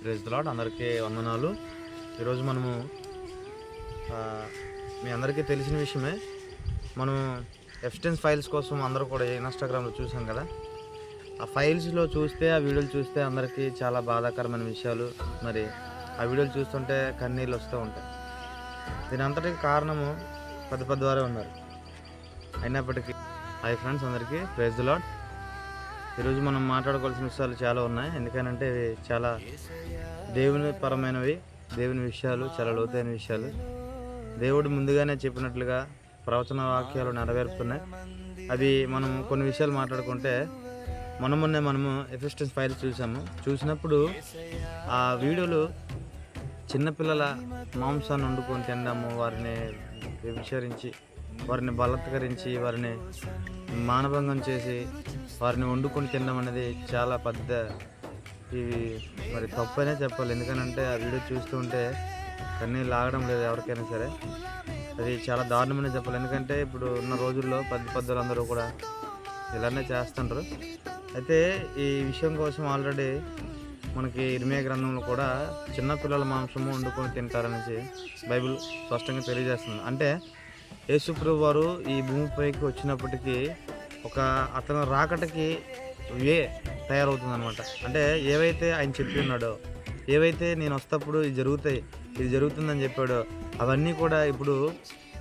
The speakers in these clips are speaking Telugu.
Praise the lord. అందరికీ వందనాలు. ఈరోజు మనము మీ అందరికీ తెలిసిన విషయమే, మనం ఎఫ్స్టెన్స్ ఫైల్స్ కోసం అందరూ కూడా ఇన్స్టాగ్రామ్లో చూసాం కదా. ఆ ఫైల్స్లో చూస్తే, ఆ వీడియోలు చూస్తే అందరికీ చాలా బాధాకరమైన విషయాలు, మరి ఆ వీడియోలు చూస్తుంటే కన్నీళ్ళు వస్తూ ఉంటాయి. దీని అంతటికి కారణము పెద్దవారే ఉన్నారు. అయినప్పటికీ హాయ్ ఫ్రెండ్స్, అందరికీ ప్రైజ్ ది లార్డ్. ఈరోజు మనం మాట్లాడుకోవాల్సిన విషయాలు చాలా ఉన్నాయి. ఎందుకనంటే ఇవి చాలా దేవుని పరమైనవి, దేవుని విషయాలు, చాలా లోతైన విషయాలు. దేవుడు ముందుగానే చెప్పినట్లుగా ప్రవచన వాక్యాలు నెరవేరుతున్నాయి. అవి మనం కొన్ని విషయాలు మాట్లాడుకుంటే, మనము ఎఫెస్టెన్స్ ఫైల్స్ చూసినప్పుడు ఆ వీడియోలు చిన్నపిల్లల మాంసాన్ని వండుకొని తినడము, వారిని విచారించి, వారిని బలత్కరించి, వారిని మానభంగం చేసి, వారిని వండుకొని తినడం అనేది చాలా పెద్ద, ఇవి మరి తప్పనే చెప్పాలి. ఎందుకనంటే ఆ వీడియో చూస్తుంటే కన్నీళ్ళు ఆగడం లేదు ఎవరికైనా సరే. అది చాలా దారుణమనే చెప్పాలి. ఎందుకంటే ఇప్పుడు ఉన్న రోజుల్లో పెద్దలందరూ కూడా ఇలానే చేస్తుంటారు. అయితే ఈ విషయం కోసం ఆల్రెడీ మనకి ఇర్మియా గ్రంథంలో కూడా చిన్నపిల్లల మాంసము వండుకొని తింటారనేసి బైబిల్ స్పష్టంగా తెలియజేస్తుంది. అంటే యేసుప్రభు వారు ఈ భూమిపైకి వచ్చినప్పటికీ అతను రాకటికి తయారవుతుంది అనమాట. అంటే ఏవైతే ఆయన చెప్పి ఉన్నాడో, ఏవైతే నేను వస్తప్పుడు ఇది జరుగుతుందని చెప్పాడో, అవన్నీ కూడా ఇప్పుడు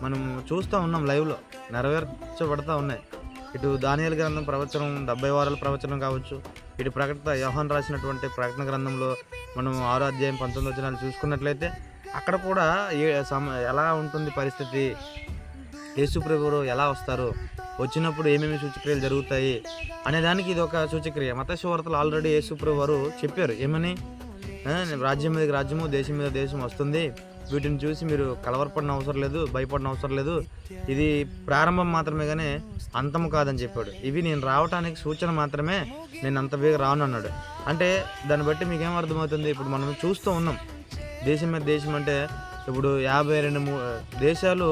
మనం చూస్తూ ఉన్నాం, లైవ్లో నెరవేర్చబడతా ఉన్నాయి. ఇటు దానియేలు గ్రంథం ప్రవచనం 70 వారాల ప్రవచనం కావచ్చు, ఇటు యోహాను రాసినటువంటి ప్రకటన గ్రంథంలో మనం 6వ అధ్యాయం 19వ వచనాలు చూసుకున్నట్లయితే అక్కడ కూడా ఎలా ఉంటుంది పరిస్థితి, యేసుప్రభువు ఎలా వస్తారు, వచ్చినప్పుడు ఏమేమి సూచక్రియలు జరుగుతాయి అనేదానికి ఇది ఒక సూచక్రియ. మత్తయి సువార్తలో ఆల్రెడీ యేసుప్రభువు వారు చెప్పారు. ఏమని? రాజ్యం మీదకి రాజ్యము, దేశం మీద దేశం వస్తుంది, వీటిని చూసి మీరు కలవరపడిన అవసరం లేదు, భయపడిన అవసరం లేదు, ఇది ప్రారంభం మాత్రమే కానీ అంతము కాదని చెప్పాడు. ఇవి నేను రావటానికి సూచన మాత్రమే, నేను అంత వేగ రాను అన్నాడు. అంటే దాన్ని బట్టి మీకేం అర్థమవుతుంది? ఇప్పుడు మనం చూస్తూ ఉన్నాం, దేశం మీద దేశం అంటే ఇప్పుడు 52 దేశాలు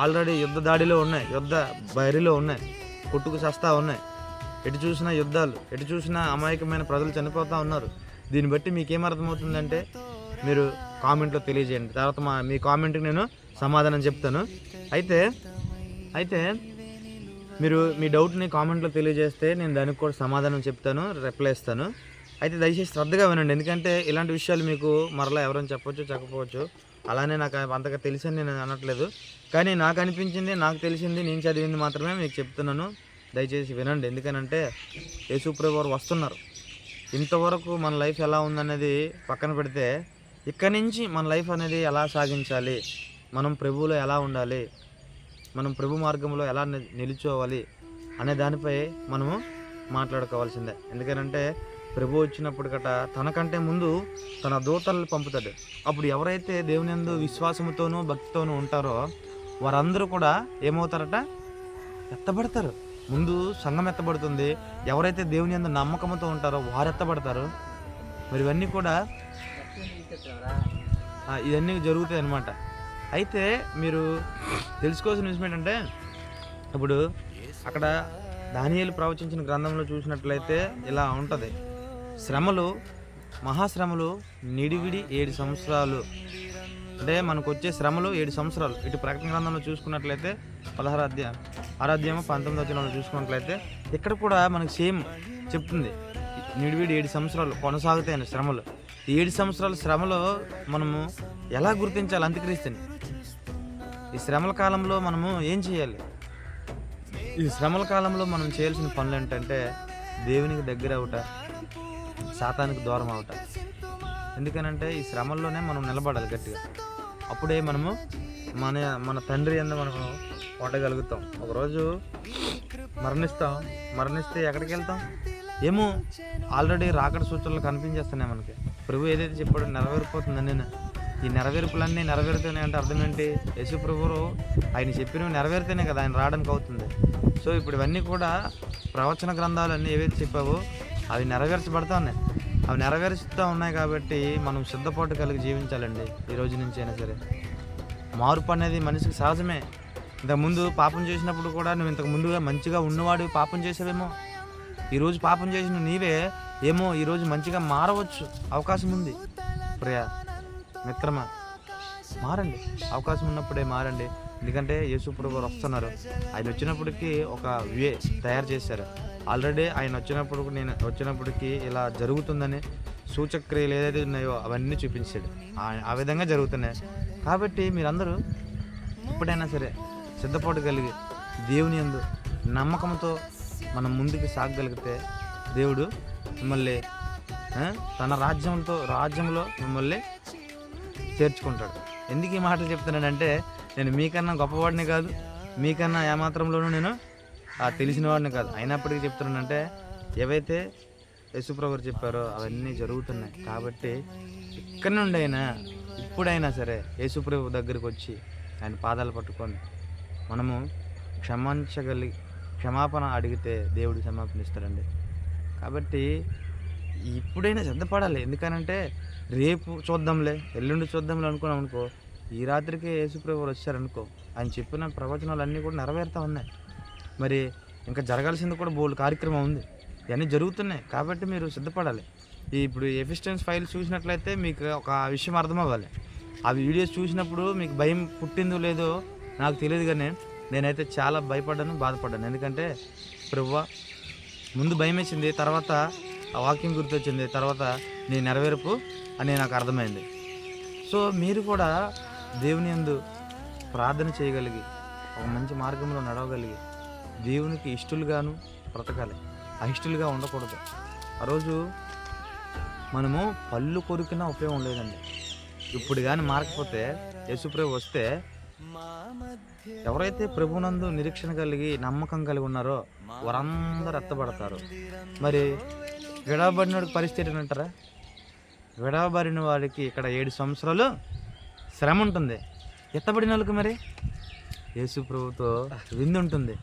ఆల్రెడీ యుద్ధ దాడిలో ఉన్నాయి, యుద్ధ బరిలో ఉన్నాయి, కొట్టుకు సస్తా ఉన్నాయి. ఎటు చూసినా యుద్ధాలు, ఎటు చూసినా అమాయకమైన ప్రజలు చనిపోతూ ఉన్నారు. దీన్ని బట్టి మీకేం అర్థమవుతుందంటే మీరు కామెంట్లో తెలియజేయండి. తర్వాత మీ కామెంట్కి నేను సమాధానం చెప్తాను. అయితే మీరు మీ డౌట్ని కామెంట్లో తెలియజేస్తే నేను దానికి కూడా సమాధానం చెప్తాను, రిప్లై ఇస్తాను. అయితే దయచేసి శ్రద్ధగా వినండి. ఎందుకంటే ఇలాంటి విషయాలు మీకు మరలా ఎవరైనా చెప్పవచ్చు. అలానే నాకు అంతగా తెలిసింది నేను అనట్లేదు, కానీ నాకు అనిపించింది, నాకు తెలిసింది, నేను చదివింది మాత్రమే మీకు చెప్తున్నాను. దయచేసి వినండి. ఎందుకనంటే యేసుప్రభువు వారు వస్తున్నారు. ఇంతవరకు మన లైఫ్ ఎలా ఉందనేది పక్కన పెడితే, ఇక్కడి నుంచి మన లైఫ్ అనేది ఎలా సాగించాలి, మనం ప్రభువులో ఎలా ఉండాలి, మనం ప్రభు మార్గంలో ఎలా నిలుచోవాలి అనే దానిపై మనము మాట్లాడుకోవాల్సిందే. ఎందుకంటే ప్రభు వచ్చినప్పుడు తనకంటే ముందు తన దూతలను పంపుతాడు. అప్పుడు ఎవరైతే దేవుని యందు విశ్వాసముతోనూ భక్తితోనూ ఉంటారో వారందరూ కూడా ఏమవుతారట? ఎత్తబడతారు. ముందు సంఘం ఎత్తబడుతుంది. ఎవరైతే దేవుని యందు నమ్మకంతో ఉంటారో వారు ఎత్తబడతారు. మరి ఇవన్నీ కూడా ఇవన్నీ జరుగుతాయి అన్నమాట. అయితే మీరు తెలుసుకోవాల్సిన విషయం ఏంటంటే, ఇప్పుడు అక్కడ దానియేలు ప్రవచించిన గ్రంథంలో చూసినట్లయితే ఇలా ఉంటుంది. శ్రమలు, మహాశ్రమలు, నిడివిడి 7 సంవత్సరాలు. అంటే మనకు వచ్చే శ్రమలు 7 సంవత్సరాలు. ఇటు ప్రకటన గ్రంథంలో చూసుకున్నట్లయితే 6వ అధ్యాయం 19వ వచనంలో చూసుకున్నట్లయితే ఇక్కడ కూడా మనకు సేమ్ చెప్తుంది. నిడివిడి 7 సంవత్సరాలు కొనసాగుతాయని శ్రమలు. 7 సంవత్సరాల శ్రమలో మనము ఎలా గుర్తించాలి అంత్యక్రీస్తుని? ఈ శ్రమల కాలంలో మనము ఏం చేయాలి? ఈ శ్రమల కాలంలో మనం చేయాల్సిన పనులు ఏంటంటే, దేవునికి దగ్గర అవుట, సాతానికి దూరం అవుట. ఎందుకనంటే ఈ శ్రమల్లోనే మనం నిలబడాలి గట్టిగా. అప్పుడే మనము మన తండ్రి యందు మనము ఉండగలుగుతాం. ఒకరోజు మరణిస్తే ఎక్కడికి వెళ్తాం ఏమో, ఆల్రెడీ రాకడ సూచనలు కనిపించేస్తున్నాయి మనకి. ప్రభు ఏదైతే చెప్పాడో నెరవేరిపోతుందని. ఈ నెరవేర్పులన్నీ నెరవేరుతున్నాయి అంటే అర్థం ఏంటి? యేసు ప్రభువు ఆయన చెప్పినవి నెరవేరితేనే కదా ఆయన రావడానికి అవుతుంది. సో ఇప్పుడు ఇవన్నీ కూడా ప్రవచన గ్రంథాలన్నీ ఏవైతే చెప్పావో అవి నెరవేర్చబడతా ఉన్నాయి. అవి నెరవేరుస్తూ ఉన్నాయి కాబట్టి మనం సిద్ధపాటు కలిగి జీవించాలండి. ఈ రోజు నుంచి అయినా సరే మార్పు అనేది మనిషికి సహజమే. ఇంతకుముందు పాపం చేసినప్పుడు కూడా నువ్వు ఇంతకు ముందుగా మంచిగా ఉన్నవాడు పాపం చేసావేమో, ఈరోజు పాపం చేసిన నీవే ఏమో ఈరోజు మంచిగా మారవచ్చు, అవకాశం ఉంది. ప్రియ మిత్రమా, మారండి. అవకాశం ఉన్నప్పుడే మారండి. ఎందుకంటే యేసుప్రభు వారు వస్తున్నారు. ఆయన వచ్చినప్పటికీ ఒక వే తయారు చేశారు. ఆల్రెడీ ఆయన వచ్చినప్పటికీ ఇలా జరుగుతుందని సూచక్రియలు ఏదైతే ఉన్నాయో అవన్నీ చూపించాడు. ఆ విధంగా జరుగుతున్నాయి. కాబట్టి మీరందరూ ఎప్పుడైనా సరే సిద్ధపడగలిగి దేవుని యందు నమ్మకంతో మనం ముందుకు సాగగలిగితే దేవుడు మిమ్మల్ని తన రాజ్యంలో మిమ్మల్ని చేర్చుకుంటాడు. ఎందుకు ఈ మాటలు చెప్తున్నానంటే, నేను మీకన్నా గొప్పవాడిని కాదు, మీకన్నా ఏమాత్రంలోనూ నేను తెలిసిన వాడిని కాదు. అయినప్పటికీ చెప్తున్నానంటే, ఏవైతే యేసుప్రభు చెప్పారో అవన్నీ జరుగుతున్నాయి. కాబట్టి ఇక్కడి నుండి అయినా ఇప్పుడైనా సరే యేసుప్రభు దగ్గరికి వచ్చి ఆయన పాదాలు పట్టుకొని మనము క్షమాపణ అడిగితే దేవుడు క్షమాపణ ఇస్తాడండి. కాబట్టి ఇప్పుడైనా సిద్ధపడాలి. ఎందుకనంటే రేపు చూద్దాంలే, ఎల్లుండి చూద్దాంలే అనుకున్నాం అనుకో, ఈ రాత్రికి యేసుప్రభు వచ్చారనుకో, ఆయన చెప్పిన ప్రవచనాలు అన్నీ కూడా నెరవేరుతూ ఉన్నాయి. మరి ఇంకా జరగాల్సింది కూడా బోల్డ్ కార్యక్రమం ఉంది. ఇవన్నీ జరుగుతున్నాయి. కాబట్టి మీరు సిద్ధపడాలి. ఇప్పుడు ఎఫిషియన్స్ ఫైల్ చూసినట్లయితే మీకు ఒక విషయం అర్థమవ్వాలి. ఆ వీడియోస్ చూసినప్పుడు మీకు భయం పుట్టిందో లేదో నాకు తెలియదు, కానీ నేనైతే చాలా భయపడ్డాను, బాధపడ్డాను. ఎందుకంటే ప్రభువా, ముందు భయం వేసింది, తర్వాత ఆ వాక్యం గుర్తొచ్చింది, తర్వాత నీ నెరవేర్పు అని నాకు అర్థమైంది. సో మీరు కూడా దేవుని యందు ప్రార్థన చేయగలిగి ఒక మంచి మార్గంలో నడవగలిగి దేవునికి ఇష్టలుగాను బ్రతకాలి, అయిష్టలుగా ఉండకూడదు. ఆ రోజు మనము పళ్ళు కొరికినా ఉపయోగం లేదండి. ఇప్పుడు కానీ మారకపోతే యేసుప్రభు వస్తే ఎవరైతే ప్రభునందు నిరీక్షణ కలిగి నమ్మకం కలిగి ఉన్నారో వారందరూ ఎత్తబడతారు. మరి విడవబడిన పరిస్థితి ఏంటంటారా? విడవబడిన వాడికి ఇక్కడ 7 సంవత్సరాలు శ్రమ ఉంటుంది. ఎత్తబడిన వాళ్ళకి మరి యేసు ప్రభుతో విందు ఉంటుంది.